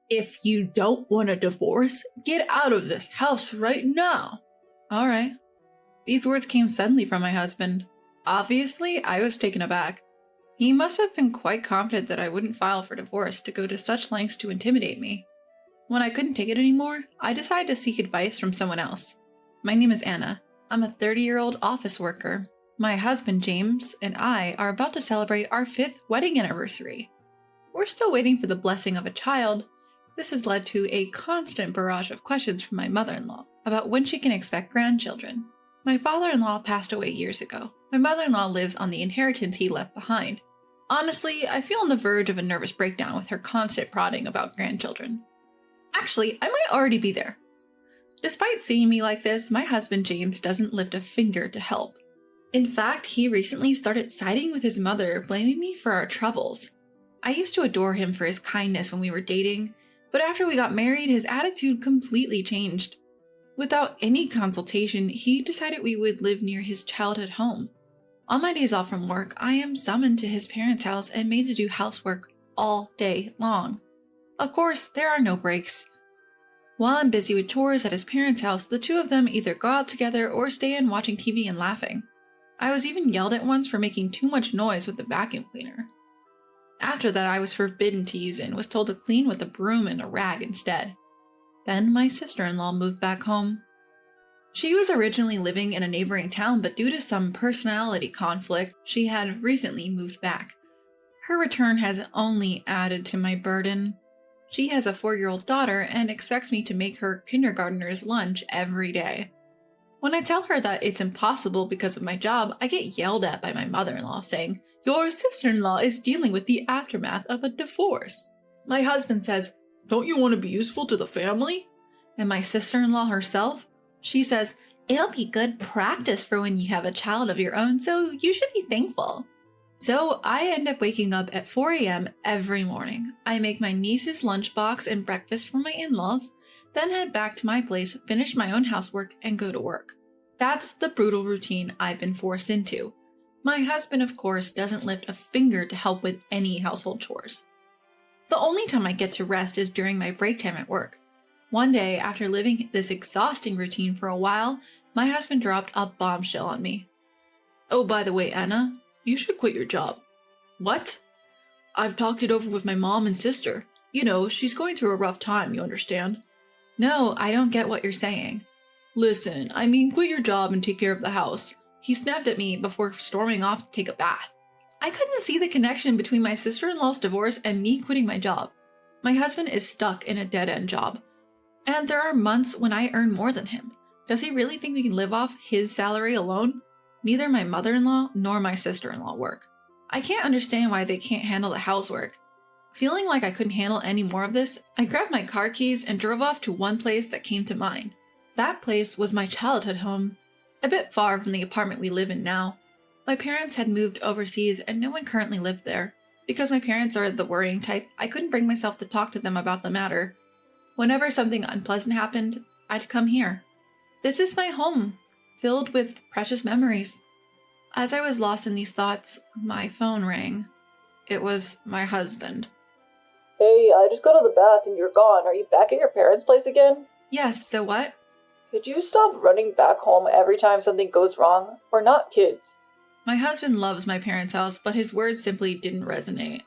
If you don't want a divorce, get out of this house right now. All right. These words came suddenly from my husband. Obviously, I was taken aback. He must have been quite confident that I wouldn't file for divorce to go to such lengths to intimidate me. When I couldn't take it anymore, I decided to seek advice from someone else. My name is Anna. I'm a 30-year-old office worker. My husband, James, and I are about to celebrate our 5th wedding anniversary. We're still waiting for the blessing of a child. This has led to a constant barrage of questions from my mother-in-law about when she can expect grandchildren. My father-in-law passed away years ago. My mother-in-law lives on the inheritance he left behind. Honestly, I feel on the verge of a nervous breakdown with her constant prodding about grandchildren. Actually, I might already be there. Despite seeing me like this, my husband James doesn't lift a finger to help. In fact, he recently started siding with his mother, blaming me for our troubles. I used to adore him for his kindness when we were dating, but after we got married, his attitude completely changed. Without any consultation, he decided we would live near his childhood home. On my days off from work, I am summoned to his parents' house and made to do housework all day long. Of course, there are no breaks. While I'm busy with chores at his parents' house, the two of them either go out together or stay in watching TV and laughing. I was even yelled at once for making too much noise with the vacuum cleaner. After that, I was forbidden to use it and was told to clean with a broom and a rag instead. Then my sister-in-law moved back home. She was originally living in a neighboring town, but due to some personality conflict, she had recently moved back. Her return has only added to my burden. She has a 4-year-old daughter and expects me to make her kindergartner's lunch every day. When I tell her that it's impossible because of my job, I get yelled at by my mother-in-law saying, "Your sister-in-law is dealing with the aftermath of a divorce." My husband says, "Don't you want to be useful to the family?" And my sister-in-law herself, she says, "It'll be good practice for when you have a child of your own, so you should be thankful." So I end up waking up at 4 a.m. every morning. I make my niece's lunchbox and breakfast for my in-laws, then head back to my place, finish my own housework, and go to work. That's the brutal routine I've been forced into. My husband, of course, doesn't lift a finger to help with any household chores. The only time I get to rest is during my break time at work. One day, after living this exhausting routine for a while, my husband dropped a bombshell on me. "Oh, by the way, Anna, you should quit your job." "What?" "I've talked it over with my mom and sister. You know, she's going through a rough time, you understand?" "No, I don't get what you're saying." "Listen, I mean quit your job and take care of the house." He snapped at me before storming off to take a bath. I couldn't see the connection between my sister-in-law's divorce and me quitting my job. My husband is stuck in a dead-end job. And there are months when I earn more than him. Does he really think we can live off his salary alone? Neither my mother-in-law nor my sister-in-law work. I can't understand why they can't handle the housework. Feeling like I couldn't handle any more of this, I grabbed my car keys and drove off to one place that came to mind. That place was my childhood home, a bit far from the apartment we live in now. My parents had moved overseas and no one currently lived there. Because my parents are the worrying type, I couldn't bring myself to talk to them about the matter. Whenever something unpleasant happened, I'd come here. This is my home, filled with precious memories. As I was lost in these thoughts, my phone rang. It was my husband. "Hey, I just got to the bath and you're gone. Are you back at your parents' place again?" "Yes, so what?" "Could you stop running back home every time something goes wrong? We're not kids." My husband loves my parents' house, but his words simply didn't resonate.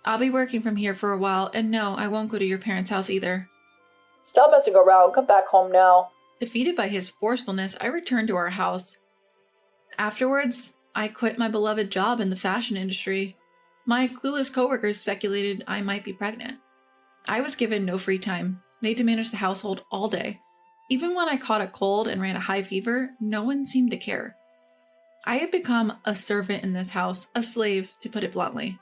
"I'll be working from here for a while, and no, I won't go to your parents' house either." "Stop messing around. Come back home now." Defeated by his forcefulness, I returned to our house. Afterwards, I quit my beloved job in the fashion industry. My clueless coworkers speculated I might be pregnant. I was given no free time, made to manage the household all day. Even when I caught a cold and ran a high fever, no one seemed to care. I had become a servant in this house, a slave, to put it bluntly.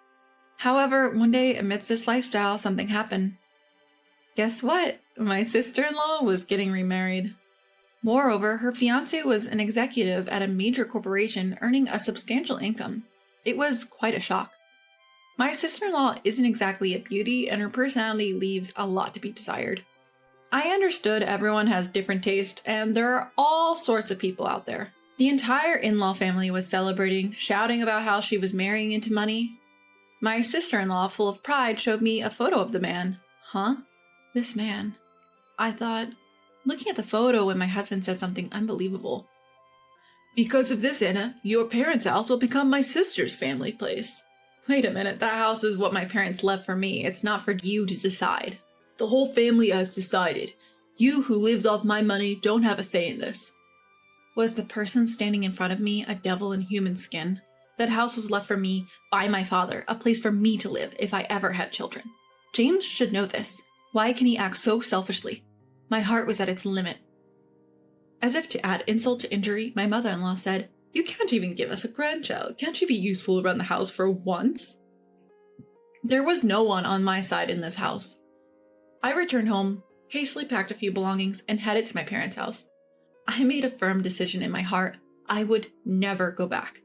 However, one day, amidst this lifestyle, something happened. Guess what? My sister-in-law was getting remarried. Moreover, her fiancé was an executive at a major corporation earning a substantial income. It was quite a shock. My sister-in-law isn't exactly a beauty, and her personality leaves a lot to be desired. I understood everyone has different tastes, and there are all sorts of people out there. The entire in-law family was celebrating, shouting about how she was marrying into money. My sister-in-law, full of pride, showed me a photo of the man. Huh? This man. I thought, looking at the photo when my husband said something unbelievable. Because of this, Anna, your parents' house will become my sister's family place. Wait a minute, that house is what my parents left for me. It's not for you to decide. The whole family has decided. You who lives off my money don't have a say in this. Was the person standing in front of me a devil in human skin? That house was left for me by my father, a place for me to live if I ever had children. James should know this. Why can he act so selfishly? My heart was at its limit. As if to add insult to injury, my mother-in-law said, "You can't even give us a grandchild. Can't you be useful around the house for once?" There was no one on my side in this house. I returned home, hastily packed a few belongings, and headed to my parents' house. I made a firm decision in my heart. I would never go back.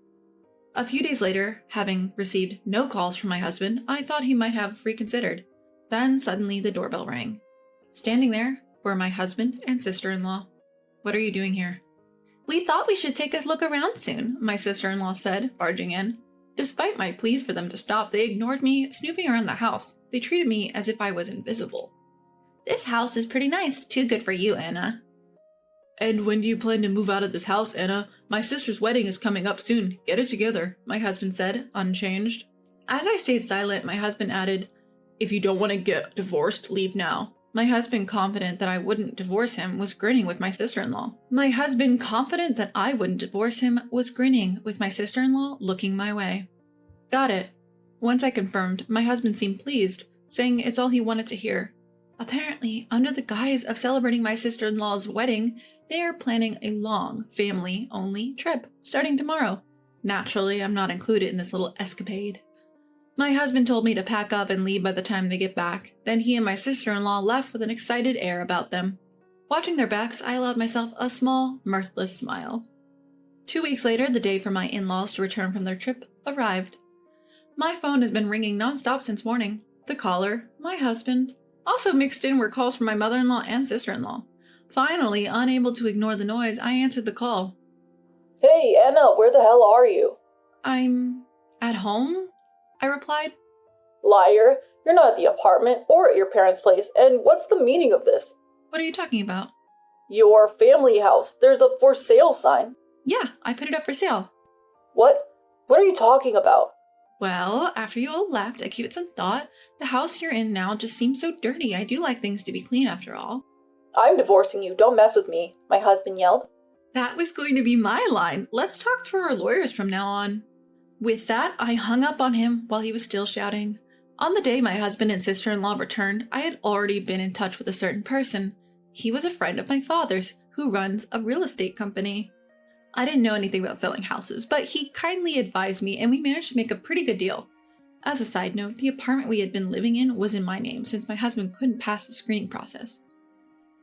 A few days later, having received no calls from my husband, I thought he might have reconsidered. Then suddenly the doorbell rang. Standing there were my husband and sister-in-law. "What are you doing here?" "We thought we should take a look around soon," my sister-in-law said, barging in. Despite my pleas for them to stop, they ignored me, snooping around the house. They treated me as if I was invisible. "This house is pretty nice. Too good for you, Anna." "And when do you plan to move out of this house, Anna? My sister's wedding is coming up soon. Get it together," my husband said, unchanged. As I stayed silent, my husband added, "If you don't want to get divorced, leave now." My husband, confident that I wouldn't divorce him, was grinning with my sister-in-law. Looking my way. Got it. Once I confirmed, my husband seemed pleased, saying it's all he wanted to hear. Apparently, under the guise of celebrating my sister-in-law's wedding, they are planning a long, family-only trip, starting tomorrow. Naturally, I'm not included in this little escapade. My husband told me to pack up and leave by the time they get back. Then he and my sister-in-law left with an excited air about them. Watching their backs, I allowed myself a small, mirthless smile. 2 weeks later, the day for my in-laws to return from their trip arrived. My phone has been ringing nonstop since morning. The caller, my husband. Also mixed in were calls from my mother-in-law and sister-in-law. Finally, unable to ignore the noise, I answered the call. "Hey, Anna, where the hell are you?" "I'm at home," I replied. "Liar, you're not at the apartment or at your parents' place, and what's the meaning of this?" "What are you talking about?" "Your family house. There's a for sale sign." "Yeah, I put it up for sale." What? What are you talking about?" "Well, after you all left, I gave it some thought. The house you're in now just seems so dirty. I do like things to be clean after all." "I'm divorcing you. Don't mess with me," my husband yelled. That was going to be my line. Let's talk to our lawyers from now on. With that, I hung up on him while he was still shouting. On the day my husband and sister-in-law returned, I had already been in touch with a certain person. He was a friend of my father's, who runs a real estate company. I didn't know anything about selling houses, but he kindly advised me and we managed to make a pretty good deal. As a side note, the apartment we had been living in was in my name since my husband couldn't pass the screening process.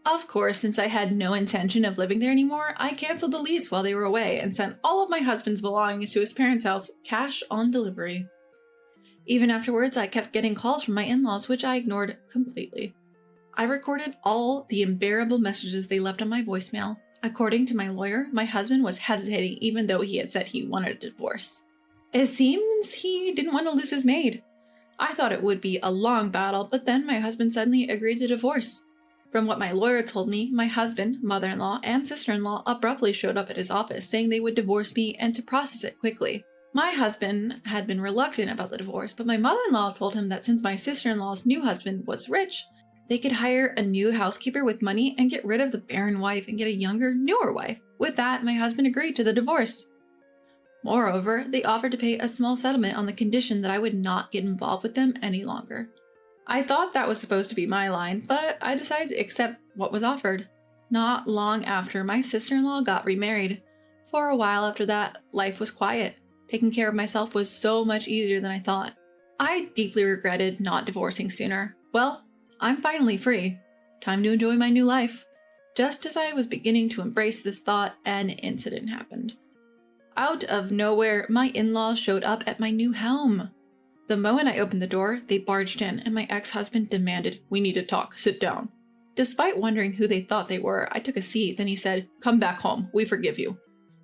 Of course, since I had no intention of living there anymore, I canceled the lease while they were away and sent all of my husband's belongings to his parents' house, cash on delivery. Even afterwards, I kept getting calls from my in-laws, which I ignored completely. I recorded all the unbearable messages they left on my voicemail. According to my lawyer, my husband was hesitating even though he had said he wanted a divorce. It seems he didn't want to lose his maid. I thought it would be a long battle, but then my husband suddenly agreed to divorce. From what my lawyer told me, my husband, mother-in-law, and sister-in-law abruptly showed up at his office saying they would divorce me and to process it quickly. My husband had been reluctant about the divorce, but my mother-in-law told him that since my sister-in-law's new husband was rich, they could hire a new housekeeper with money and get rid of the barren wife and get a younger, newer wife. With that, my husband agreed to the divorce. Moreover, they offered to pay a small settlement on the condition that I would not get involved with them any longer. I thought that was supposed to be my line, but I decided to accept what was offered. Not long after, my sister-in-law got remarried. For a while after that, life was quiet. Taking care of myself was so much easier than I thought. I deeply regretted not divorcing sooner. Well, I'm finally free. Time to enjoy my new life. Just as I was beginning to embrace this thought, an incident happened. Out of nowhere, my in-laws showed up at my new home. The moment I opened the door, they barged in, and my ex-husband demanded, "We need to talk, sit down." Despite wondering who they thought they were, I took a seat, then he said, "Come back home, we forgive you."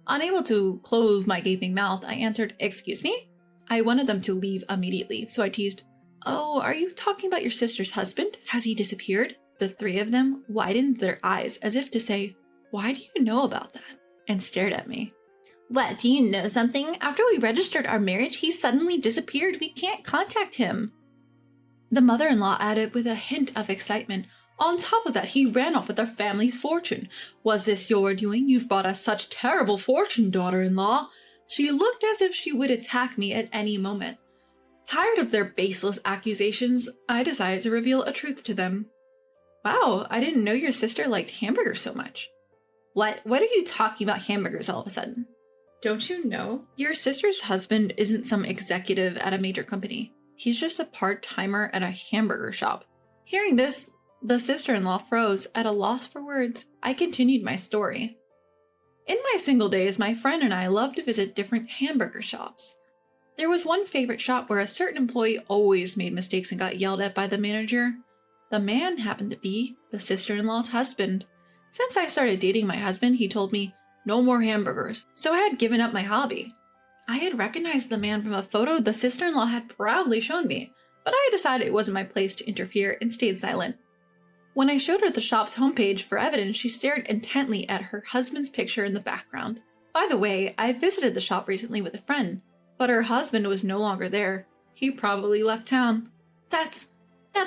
Unable to close my gaping mouth, I answered, "Excuse me?" I wanted them to leave immediately, so I teased, "Oh, are you talking about your sister's husband? Has he disappeared?" The three of them widened their eyes as if to say, "Why do you know about that?" and stared at me. "What, do you know something? After we registered our marriage, he suddenly disappeared. We can't contact him." The mother-in-law added with a hint of excitement, "On top of that, he ran off with our family's fortune. Was this your doing? You've brought us such terrible fortune, daughter-in-law." She looked as if she would attack me at any moment. Tired of their baseless accusations, I decided to reveal a truth to them. "Wow, I didn't know your sister liked hamburgers so much." What are you talking about hamburgers all of a sudden?" "Don't you know? Your sister's husband isn't some executive at a major company. He's just a part-timer at a hamburger shop." Hearing this, the sister-in-law froze at a loss for words. I continued my story. "In my single days, my friend and I loved to visit different hamburger shops. There was one favorite shop where a certain employee always made mistakes and got yelled at by the manager. The man happened to be the sister-in-law's husband. Since I started dating my husband, he told me, 'No more hamburgers,' so I had given up my hobby. I had recognized the man from a photo the sister-in-law had proudly shown me, but I decided it wasn't my place to interfere and stayed silent. When I showed her the shop's homepage for evidence, she stared intently at her husband's picture in the background. By the way, I visited the shop recently with a friend, but her husband was no longer there. He probably left town." That's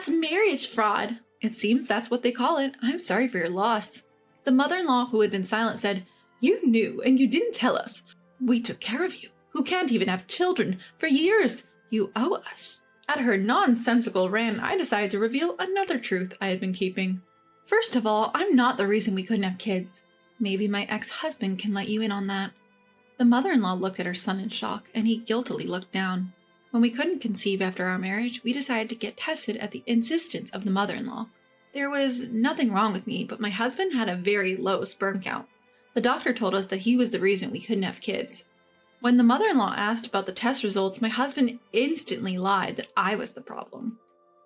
marriage fraud." "It seems that's what they call it. I'm sorry for your loss." The mother-in-law, who had been silent, said, "You knew and you didn't tell us. We took care of you, who can't even have children, for years. You owe us." At her nonsensical rant, I decided to reveal another truth I had been keeping. "First of all, I'm not the reason we couldn't have kids. Maybe my ex-husband can let you in on that." The mother-in-law looked at her son in shock, and he guiltily looked down. When we couldn't conceive after our marriage, we decided to get tested at the insistence of the mother-in-law. There was nothing wrong with me, but my husband had a very low sperm count. The doctor told us that he was the reason we couldn't have kids. When the mother-in-law asked about the test results, my husband instantly lied that I was the problem.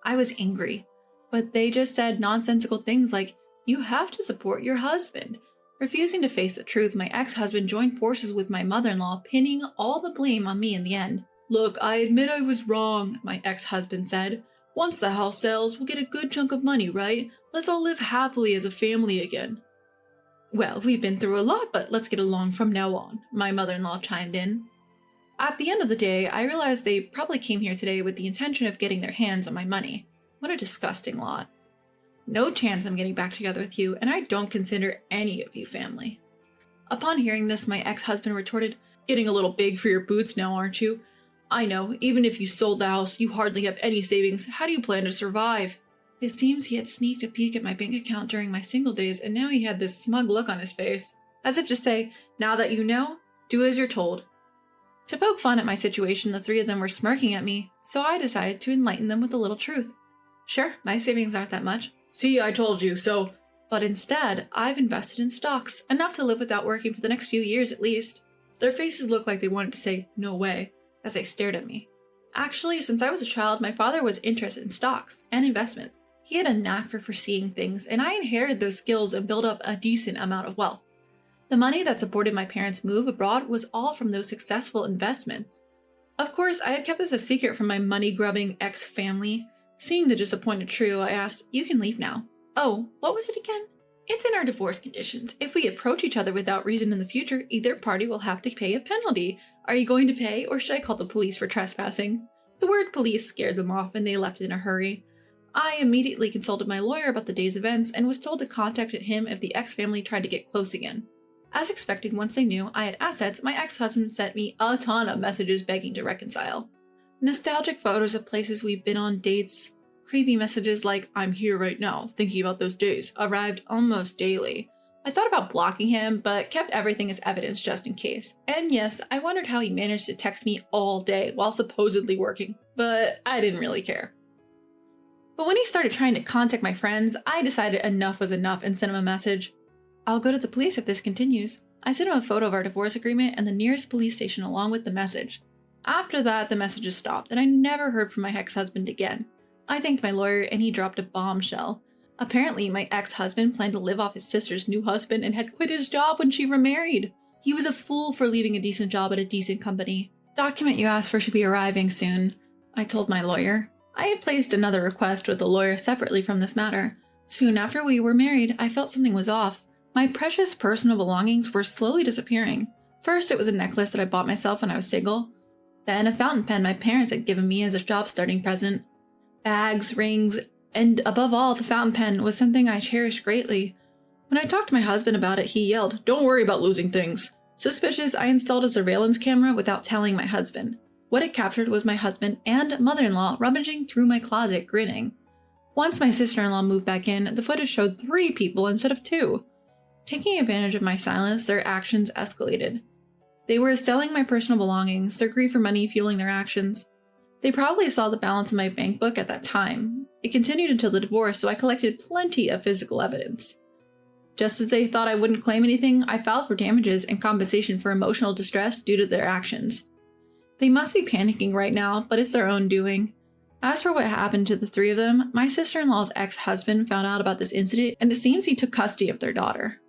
I was angry, but they just said nonsensical things like, "You have to support your husband." Refusing to face the truth, my ex-husband joined forces with my mother-in-law, pinning all the blame on me in the end. "Look, I admit I was wrong," my ex-husband said. "Once the house sells, we'll get a good chunk of money, right? Let's all live happily as a family again." "Well, we've been through a lot, but let's get along from now on," my mother-in-law chimed in. At the end of the day, I realized they probably came here today with the intention of getting their hands on my money. What a disgusting lot. No chance I'm getting back together with you, and I don't consider any of you family. Upon hearing this, my ex-husband retorted, "Getting a little big for your boots now, aren't you? I know, even if you sold the house, you hardly have any savings. How do you plan to survive?" It seems he had sneaked a peek at my bank account during my single days, and now he had this smug look on his face, as if to say, "Now that you know, do as you're told." To poke fun at my situation, the three of them were smirking at me, so I decided to enlighten them with a little truth. "Sure, my savings aren't that much. See, I told you so. But instead, I've invested in stocks, enough to live without working for the next few years at least." Their faces looked like they wanted to say, "No way," as they stared at me. Actually, since I was a child, my father was interested in stocks and investments. He had a knack for foreseeing things, and I inherited those skills and built up a decent amount of wealth. The money that supported my parents' move abroad was all from those successful investments. Of course, I had kept this a secret from my money-grubbing ex-family. Seeing the disappointed trio, I asked, "You can leave now." "Oh, what was it again?" "It's in our divorce conditions. If we approach each other without reason in the future, either party will have to pay a penalty. Are you going to pay, or should I call the police for trespassing?" The word police scared them off, and they left in a hurry. I immediately consulted my lawyer about the day's events and was told to contact him if the ex-family tried to get close again. As expected, once they knew I had assets, my ex-husband sent me a ton of messages begging to reconcile. Nostalgic photos of places we've been on dates, creepy messages like, "I'm here right now, thinking about those days," arrived almost daily. I thought about blocking him, but kept everything as evidence just in case. And yes, I wondered how he managed to text me all day while supposedly working, but I didn't really care. But when he started trying to contact my friends, I decided enough was enough and sent him a message. "I'll go to the police if this continues." I sent him a photo of our divorce agreement and the nearest police station along with the message. After that, the messages stopped, and I never heard from my ex-husband again. I thanked my lawyer, and he dropped a bombshell. Apparently, my ex-husband planned to live off his sister's new husband and had quit his job when she remarried. He was a fool for leaving a decent job at a decent company. "Document you asked for should be arriving soon," I told my lawyer. I had placed another request with the lawyer separately from this matter. Soon after we were married, I felt something was off. My precious personal belongings were slowly disappearing. First, it was a necklace that I bought myself when I was single. Then a fountain pen my parents had given me as a job starting present. Bags, rings, and above all, the fountain pen was something I cherished greatly. When I talked to my husband about it, he yelled, "Don't worry about losing things." Suspicious, I installed a surveillance camera without telling my husband. What it captured was my husband and mother-in-law rummaging through my closet, grinning. Once my sister-in-law moved back in, the footage showed 3 people instead of 2. Taking advantage of my silence, their actions escalated. They were selling my personal belongings, their greed for money fueling their actions. They probably saw the balance in my bank book at that time. It continued until the divorce, so I collected plenty of physical evidence. Just as they thought I wouldn't claim anything, I filed for damages and compensation for emotional distress due to their actions. They must be panicking right now, but it's their own doing. As for what happened to the 3 of them, my sister-in-law's ex-husband found out about this incident, and it seems he took custody of their daughter.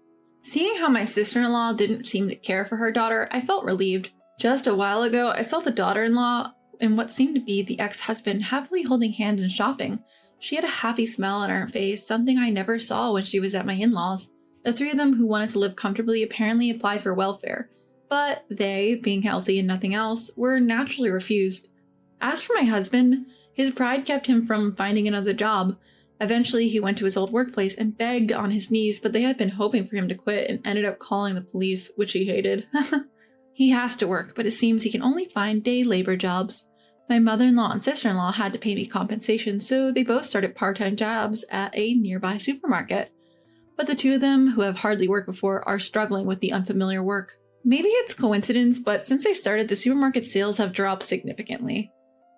Seeing how my sister-in-law didn't seem to care for her daughter, I felt relieved. Just a while ago, I saw the daughter-in-law and what seemed to be the ex-husband happily holding hands and shopping. She had a happy smile on her face, something I never saw when she was at my in-laws. The 3 of them who wanted to live comfortably apparently applied for welfare, but they, being healthy and nothing else, were naturally refused. As for my husband, his pride kept him from finding another job. Eventually, he went to his old workplace and begged on his knees, but they had been hoping for him to quit and ended up calling the police, which he hated. He has to work, but it seems he can only find day labor jobs. My mother-in-law and sister-in-law had to pay me compensation, so they both started part-time jobs at a nearby supermarket. But the 2 of them, who have hardly worked before, are struggling with the unfamiliar work. Maybe it's coincidence, but since they started, the supermarket sales have dropped significantly.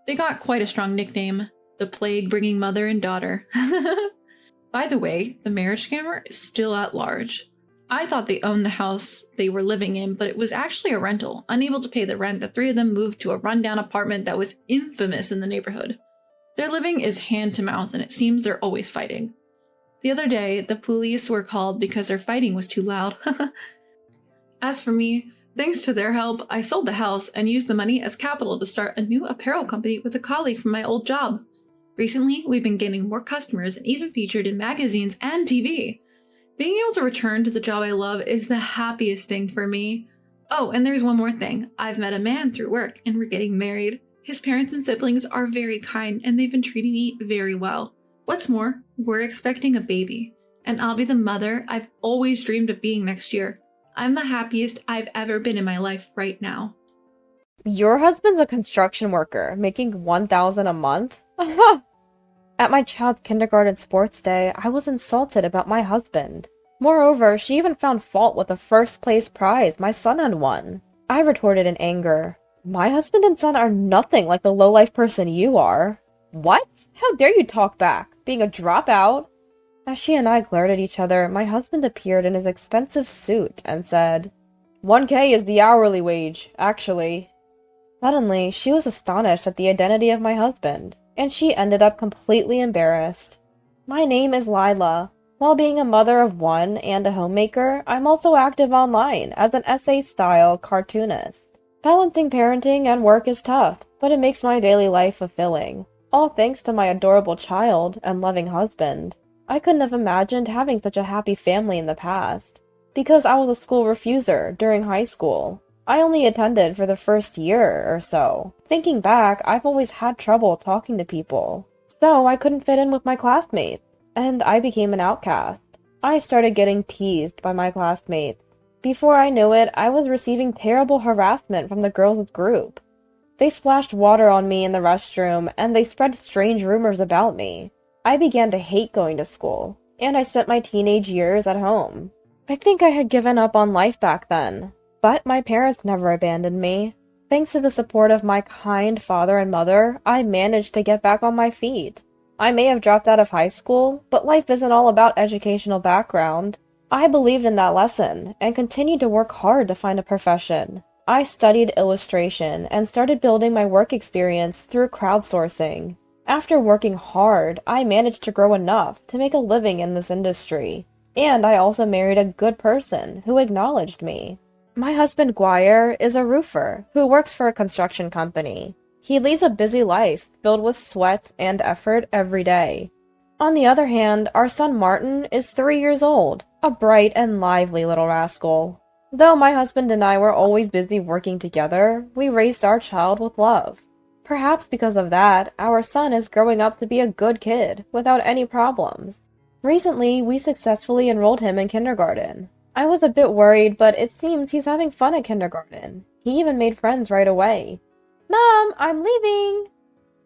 They got quite a strong nickname, the plague-bringing mother and daughter. By the way, the marriage scammer is still at large. I thought they owned the house they were living in, but it was actually a rental. Unable to pay the rent, the 3 of them moved to a rundown apartment that was infamous in the neighborhood. Their living is hand to mouth, and it seems they're always fighting. The other day, the police were called because their fighting was too loud. As for me, thanks to their help, I sold the house and used the money as capital to start a new apparel company with a colleague from my old job. Recently, we've been getting more customers and even featured in magazines and TV. Being able to return to the job I love is the happiest thing for me. Oh, and there's one more thing. I've met a man through work and we're getting married. His parents and siblings are very kind and they've been treating me very well. What's more, we're expecting a baby, and I'll be the mother I've always dreamed of being next year. I'm the happiest I've ever been in my life right now. Your husband's a construction worker, making $1,000 a month? At my child's kindergarten sports day, I was insulted about my husband. Moreover, she even found fault with the first place prize my son had won. I retorted in anger. My husband and son are nothing like the low-life person you are. What? How dare you talk back, being a dropout? As she and I glared at each other, my husband appeared in his expensive suit and said, "1K is the hourly wage, actually." Suddenly, she was astonished at the identity of my husband, and she ended up completely embarrassed. My name is Lila. While being a mother of 1 and a homemaker, I'm also active online as an essay-style cartoonist. Balancing parenting and work is tough, but it makes my daily life fulfilling. All thanks to my adorable child and loving husband. I couldn't have imagined having such a happy family in the past. Because I was a school refuser during high school, I only attended for the first year or so. Thinking back, I've always had trouble talking to people. So I couldn't fit in with my classmates, and I became an outcast. I started getting teased by my classmates. Before I knew it, I was receiving terrible harassment from the girls' group. They splashed water on me in the restroom, and they spread strange rumors about me. I began to hate going to school, and I spent my teenage years at home. I think I had given up on life back then, but my parents never abandoned me. Thanks to the support of my kind father and mother, I managed to get back on my feet. I may have dropped out of high school, but life isn't all about educational background. I believed in that lesson, and continued to work hard to find a profession. I studied illustration and started building my work experience through crowdsourcing. After working hard, I managed to grow enough to make a living in this industry. And I also married a good person who acknowledged me. My husband Guire is a roofer who works for a construction company. He leads a busy life filled with sweat and effort every day. On the other hand, our son Martin is 3 years old, a bright and lively little rascal. Though my husband and I were always busy working together, we raised our child with love. Perhaps because of that, our son is growing up to be a good kid, without any problems. Recently, we successfully enrolled him in kindergarten. I was a bit worried, but it seems he's having fun at kindergarten. He even made friends right away. Mom, I'm leaving!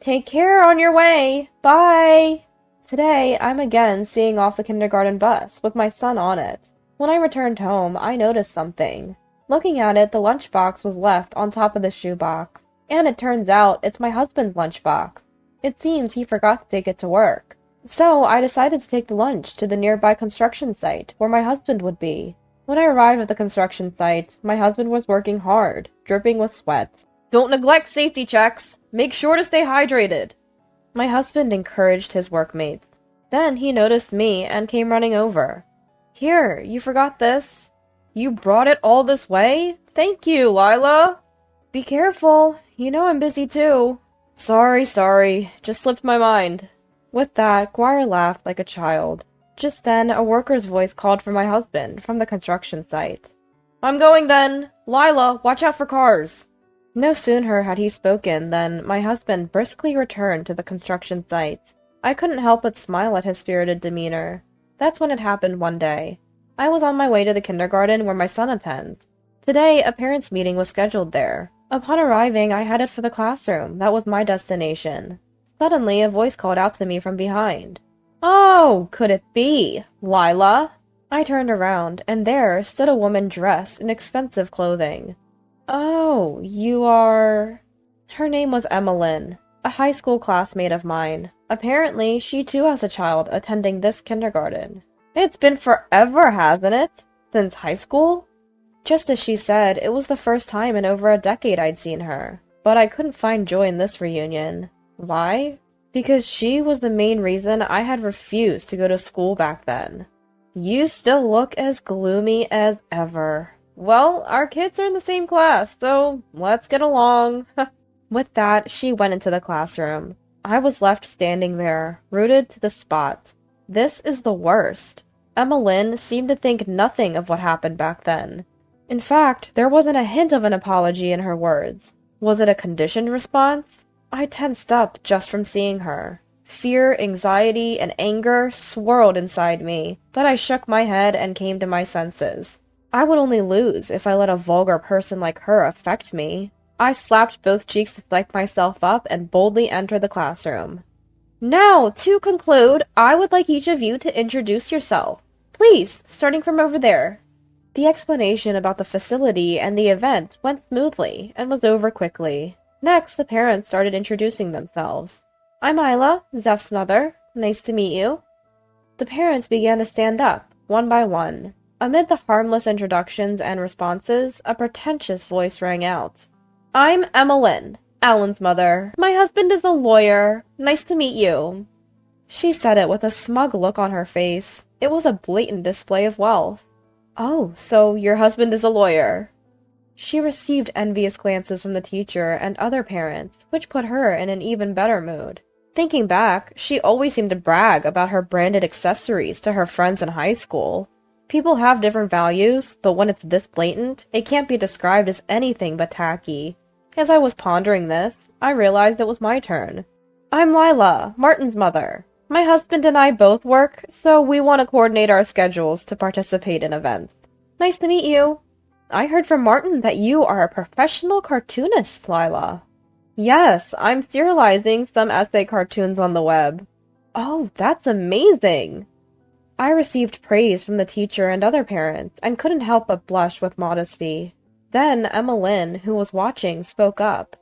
Take care on your way! Bye! Today, I'm again seeing off the kindergarten bus, with my son on it. When I returned home, I noticed something. Looking at it, the lunchbox was left on top of the shoebox. And it turns out it's my husband's lunchbox. It seems he forgot to take it to work. So I decided to take the lunch to the nearby construction site, where my husband would be. When I arrived at the construction site, my husband was working hard, dripping with sweat. Don't neglect safety checks. Make sure to stay hydrated. My husband encouraged his workmates. Then he noticed me and came running over. Here, you forgot this. You brought it all this way? Thank you, Lila. Be careful. You know I'm busy too. Sorry. Just slipped my mind. With that, Guire laughed like a child. Just then, a worker's voice called for my husband from the construction site. I'm going then. Lila, watch out for cars. No sooner had he spoken than my husband briskly returned to the construction site. I couldn't help but smile at his spirited demeanor. That's when it happened one day. I was on my way to the kindergarten where my son attends. Today, a parents' meeting was scheduled there. Upon arriving, I headed for the classroom. That was my destination. Suddenly, a voice called out to me from behind. Oh, could it be? Lila? I turned around, and there stood a woman dressed in expensive clothing. Oh, you are... Her name was Emmeline, a high school classmate of mine. Apparently, she too has a child attending this kindergarten. It's been forever, hasn't it? Since high school? Just as she said, it was the first time in over a decade I'd seen her. But I couldn't find joy in this reunion. Why? Because she was the main reason I had refused to go to school back then. You still look as gloomy as ever. Well, our kids are in the same class, so let's get along. With that, she went into the classroom. I was left standing there, rooted to the spot. This is the worst. Emmeline seemed to think nothing of what happened back then. In fact, there wasn't a hint of an apology in her words. Was it a conditioned response? I tensed up just from seeing her. Fear, anxiety, and anger swirled inside me, but I shook my head and came to my senses. I would only lose if I let a vulgar person like her affect me. I slapped both cheeks to psych myself up and boldly entered the classroom. Now, to conclude, I would like each of you to introduce yourself. Please, starting from over there. The explanation about the facility and the event went smoothly and was over quickly. Next, the parents started introducing themselves. I'm Isla, Zeph's mother. Nice to meet you. The parents began to stand up, one by one. Amid the harmless introductions and responses, a pretentious voice rang out. I'm Emmeline, Alan's mother. My husband is a lawyer. Nice to meet you. She said it with a smug look on her face. It was a blatant display of wealth. Oh, so your husband is a lawyer. She received envious glances from the teacher and other parents, which put her in an even better mood. Thinking back, she always seemed to brag about her branded accessories to her friends in high school. People have different values, but when it's this blatant, it can't be described as anything but tacky. As I was pondering this, I realized it was my turn. I'm Lila, Martin's mother. My husband and I both work, so we want to coordinate our schedules to participate in events. Nice to meet you. I heard from Martin that you are a professional cartoonist, Lila. Yes, I'm serializing some essay cartoons on the web. Oh, that's amazing! I received praise from the teacher and other parents, and couldn't help but blush with modesty. Then Emmeline, who was watching, spoke up.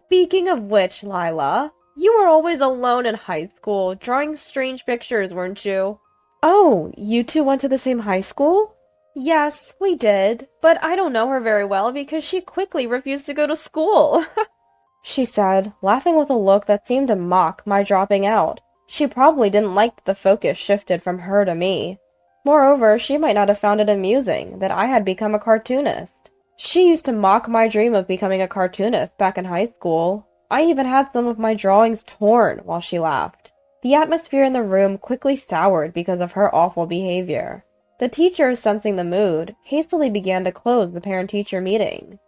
Speaking of which, Lila, you were always alone in high school, drawing strange pictures, weren't you? Oh, you two went to the same high school? Yes, we did, but I don't know her very well because she quickly refused to go to school, she said, laughing with a look that seemed to mock my dropping out. She probably didn't like that the focus shifted from her to me. Moreover, she might not have found it amusing that I had become a cartoonist. She used to mock my dream of becoming a cartoonist back in high school. I even had some of my drawings torn while she laughed. The atmosphere in the room quickly soured because of her awful behavior. The teacher, sensing the mood, hastily began to close the parent-teacher meeting.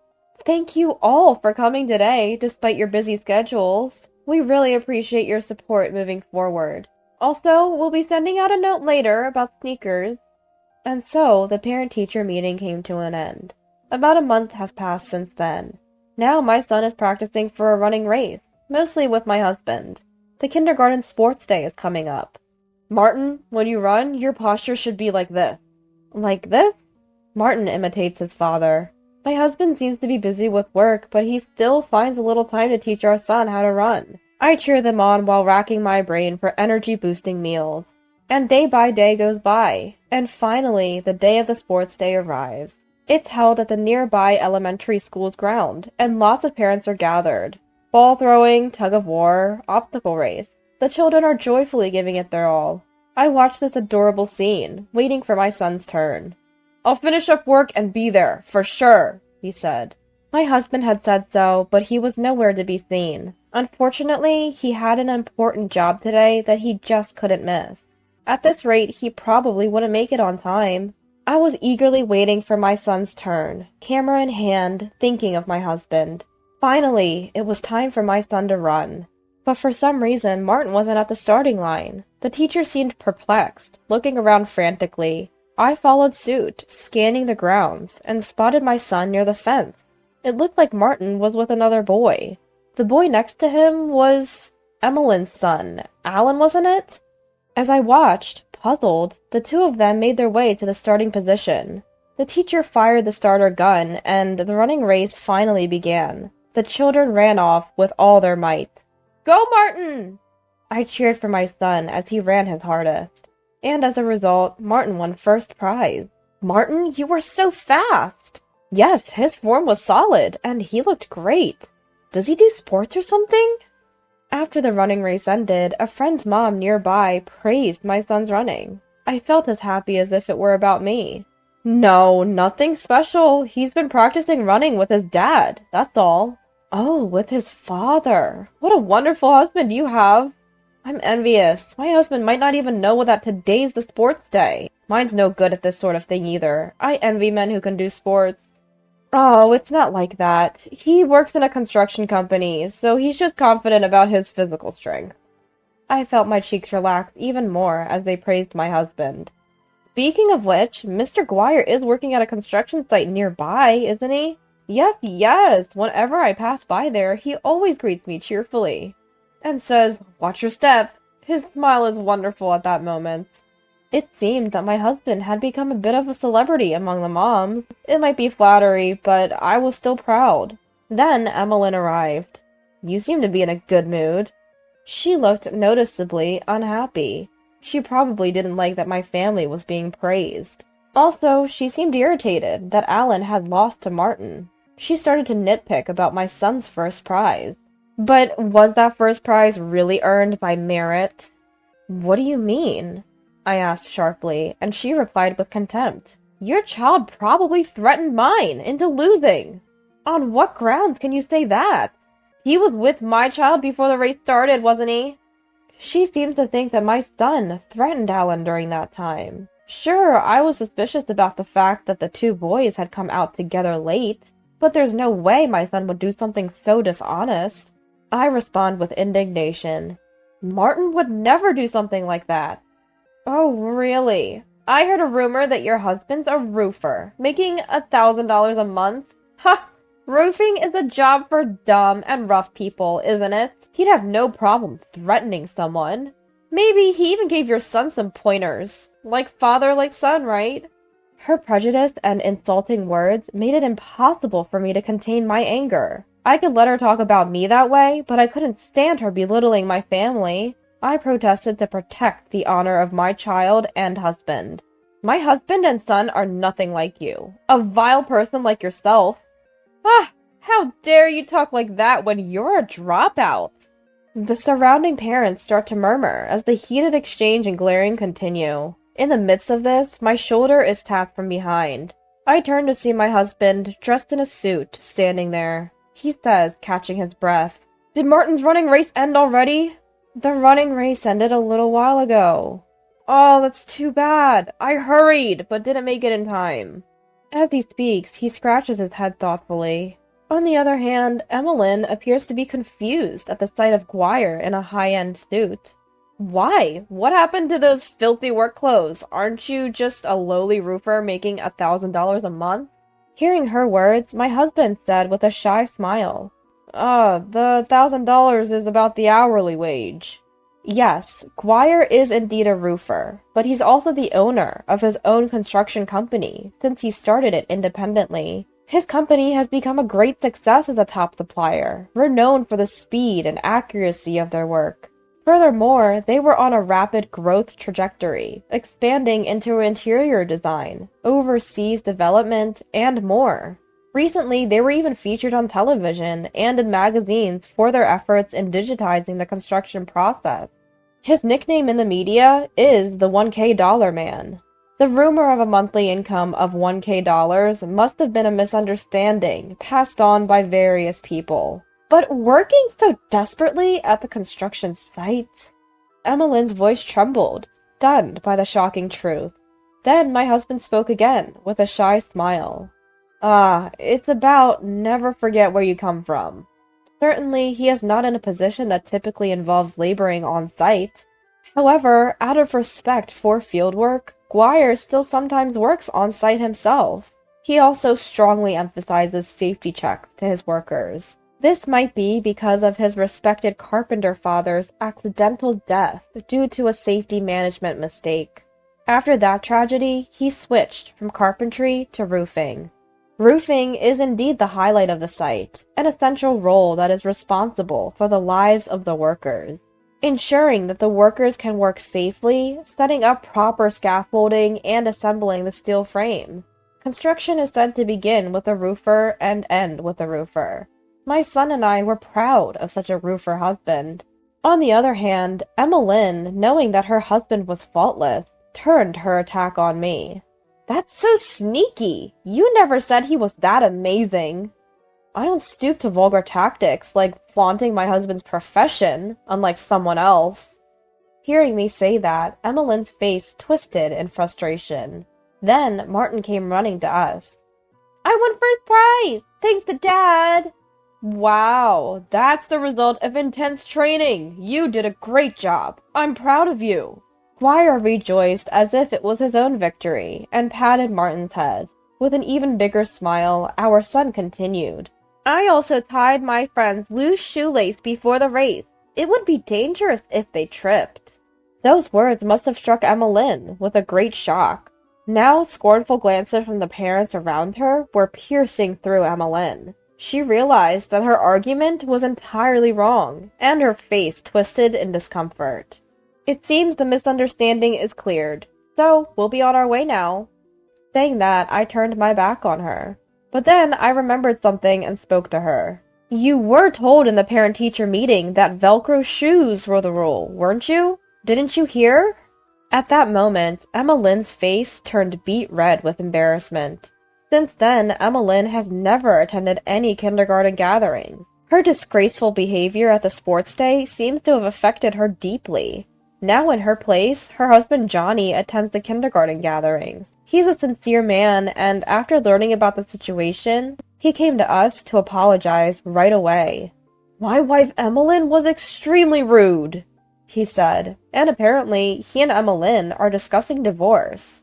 Thank you all for coming today, despite your busy schedules. We really appreciate your support moving forward. Also, we'll be sending out a note later about sneakers. And so, the parent-teacher meeting came to an end. About a month has passed since then. Now my son is practicing for a running race, mostly with my husband. The kindergarten sports day is coming up. Martin, when you run, your posture should be like this. Like this? Martin imitates his father. My husband seems to be busy with work, but he still finds a little time to teach our son how to run. I cheer them on while racking my brain for energy-boosting meals. And day by day goes by, and finally the day of the sports day arrives. It's held at the nearby elementary school's ground, and lots of parents are gathered. Ball throwing, tug-of-war, obstacle race. The children are joyfully giving it their all. I watch this adorable scene, waiting for my son's turn. I'll finish up work and be there, for sure, he said. My husband had said so, but he was nowhere to be seen. Unfortunately, he had an important job today that he just couldn't miss. At this rate, he probably wouldn't make it on time. I was eagerly waiting for my son's turn, camera in hand, thinking of my husband. Finally, it was time for my son to run. But for some reason, Martin wasn't at the starting line. The teacher seemed perplexed, looking around frantically. I followed suit, scanning the grounds, and spotted my son near the fence. It looked like Martin was with another boy. The boy next to him was Emmeline's son. Alan, wasn't it? As I watched, puzzled, the two of them made their way to the starting position. The teacher fired the starter gun, and the running race finally began. The children ran off with all their might. Go, Martin! I cheered for my son as he ran his hardest. And as a result, Martin won first prize. Martin, you were so fast! Yes, his form was solid, and he looked great. Does he do sports or something? After the running race ended, a friend's mom nearby praised my son's running. I felt as happy as if it were about me. No, nothing special. He's been practicing running with his dad, that's all. Oh, with his father. What a wonderful husband you have. I'm envious. My husband might not even know that today's the sports day. Mine's no good at this sort of thing either. I envy men who can do sports. Oh, it's not like that. He works in a construction company, so he's just confident about his physical strength. I felt my cheeks relax even more as they praised my husband. Speaking of which, Mr. Guire is working at a construction site nearby, isn't he? Yes. Whenever I pass by there, he always greets me cheerfully. And says, "Watch your step." His smile is wonderful at that moment. It seemed that my husband had become a bit of a celebrity among the moms. It might be flattery, but I was still proud. Then Emmeline arrived. You seem to be in a good mood. She looked noticeably unhappy. She probably didn't like that my family was being praised. Also, she seemed irritated that Alan had lost to Martin. She started to nitpick about my son's first prize. But was that first prize really earned by merit? What do you mean? I asked sharply, and she replied with contempt. Your child probably threatened mine into losing. On what grounds can you say that? He was with my child before the race started, wasn't he? She seems to think that my son threatened Alan during that time. Sure, I was suspicious about the fact that the two boys had come out together late, but there's no way my son would do something so dishonest. I respond with indignation. Martin would never do something like that. Oh, really? I heard a rumor that your husband's a roofer, making $1,000 a month. Ha! Roofing is a job for dumb and rough people, isn't it? He'd have no problem threatening someone. Maybe he even gave your son some pointers. Like father, like son, right? Her prejudice and insulting words made it impossible for me to contain my anger. I could let her talk about me that way, but I couldn't stand her belittling my family. I protested to protect the honor of my child and husband. My husband and son are nothing like you. A vile person like yourself. Ah, how dare you talk like that when you're a dropout? The surrounding parents start to murmur as the heated exchange and glaring continue. In the midst of this, my shoulder is tapped from behind. I turn to see my husband, dressed in a suit, standing there. He says, catching his breath, Did Martin's running race end already? The running race ended a little while ago. Oh, that's too bad. I hurried, but didn't make it in time. As he speaks, he scratches his head thoughtfully. On the other hand, Emmeline appears to be confused at the sight of Guire in a high-end suit. Why? What happened to those filthy work clothes? Aren't you just a lowly roofer making $1,000 a month? Hearing her words, my husband said with a shy smile, the $1,000 is about the hourly wage. Yes, Guire is indeed a roofer, but he's also the owner of his own construction company since he started it independently. His company has become a great success as a top supplier, renowned for the speed and accuracy of their work. Furthermore, they were on a rapid growth trajectory, expanding into interior design, overseas development, and more. Recently, they were even featured on television and in magazines for their efforts in digitizing the construction process. His nickname in the media is the $1K Man. The rumor of a monthly income of $1K must have been a misunderstanding passed on by various people. But working so desperately at the construction site? Emmeline's voice trembled, stunned by the shocking truth. Then my husband spoke again, with a shy smile. It's about never forget where you come from. Certainly, he is not in a position that typically involves laboring on site. However, out of respect for fieldwork, Guire still sometimes works on site himself. He also strongly emphasizes safety checks to his workers. This might be because of his respected carpenter father's accidental death due to a safety management mistake. After that tragedy, he switched from carpentry to roofing. Roofing is indeed the highlight of the site, an essential role that is responsible for the lives of the workers. Ensuring that the workers can work safely, setting up proper scaffolding, and assembling the steel frame. Construction is said to begin with a roofer and end with a roofer. My son and I were proud of such a roofer husband. On the other hand, Emmeline, knowing that her husband was faultless, turned her attack on me. That's so sneaky! You never said he was that amazing! I don't stoop to vulgar tactics like flaunting my husband's profession, unlike someone else. Hearing me say that, Emmeline's face twisted in frustration. Then Martin came running to us. I won first prize! Thanks to Dad! Wow, that's the result of intense training! You did a great job! I'm proud of you! Guire rejoiced as if it was his own victory, and patted Martin's head. With an even bigger smile, our son continued. I also tied my friend's loose shoelace before the race. It would be dangerous if they tripped. Those words must have struck Emmeline with a great shock. Now, scornful glances from the parents around her were piercing through Emmeline. She realized that her argument was entirely wrong, and her face twisted in discomfort. It seems the misunderstanding is cleared, so we'll be on our way now. Saying that, I turned my back on her. But then I remembered something and spoke to her. You were told in the parent-teacher meeting that Velcro shoes were the rule, weren't you? Didn't you hear? At that moment, Emmeline's face turned beet red with embarrassment. Since then, Emmeline has never attended any kindergarten gatherings. Her disgraceful behavior at the sports day seems to have affected her deeply. Now in her place, her husband Johnny attends the kindergarten gatherings. He's a sincere man, and after learning about the situation, he came to us to apologize right away. My wife Emmeline was extremely rude, he said, and apparently he and Emmeline are discussing divorce.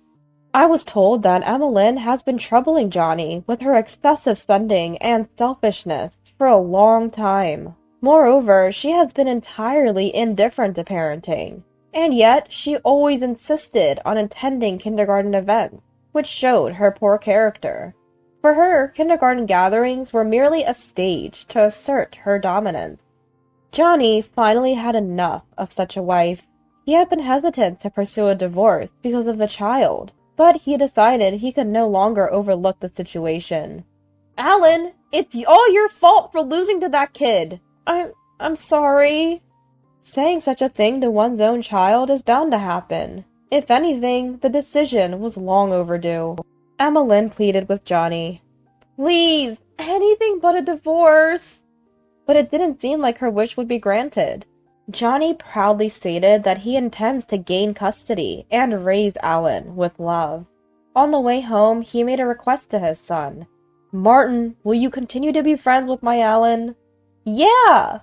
I was told that Emmeline has been troubling Johnny with her excessive spending and selfishness for a long time. Moreover, she has been entirely indifferent to parenting, and yet she always insisted on attending kindergarten events, which showed her poor character. For her, kindergarten gatherings were merely a stage to assert her dominance. Johnny finally had enough of such a wife. He had been hesitant to pursue a divorce because of the child, but he decided he could no longer overlook the situation. Alan, it's all your fault for losing to that kid. I'm sorry. Saying such a thing to one's own child is bound to happen. If anything, the decision was long overdue. Emmeline pleaded with Johnny. Please, anything but a divorce. But it didn't seem like her wish would be granted. Johnny proudly stated that he intends to gain custody and raise Alan with love. On the way home, he made a request to his son. "Martin, will you continue to be friends with my Alan?" "Yeah!"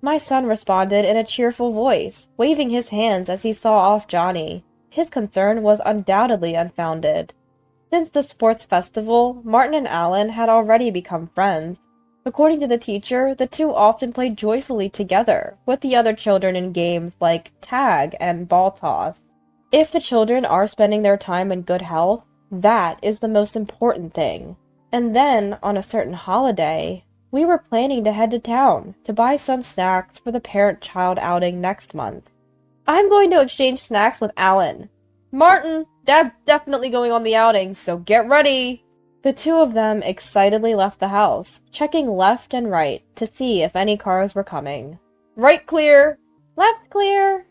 My son responded in a cheerful voice, waving his hands as he saw off Johnny. His concern was undoubtedly unfounded. Since the sports festival, Martin and Alan had already become friends. According to the teacher, the two often played joyfully together, with the other children in games like tag and ball toss. If the children are spending their time in good health, that is the most important thing. And then, on a certain holiday, we were planning to head to town to buy some snacks for the parent-child outing next month. "I'm going to exchange snacks with Alan." "Martin, Dad's definitely going on the outing, so get ready." The two of them excitedly left the house, checking left and right to see if any cars were coming. "Right clear." "Left clear."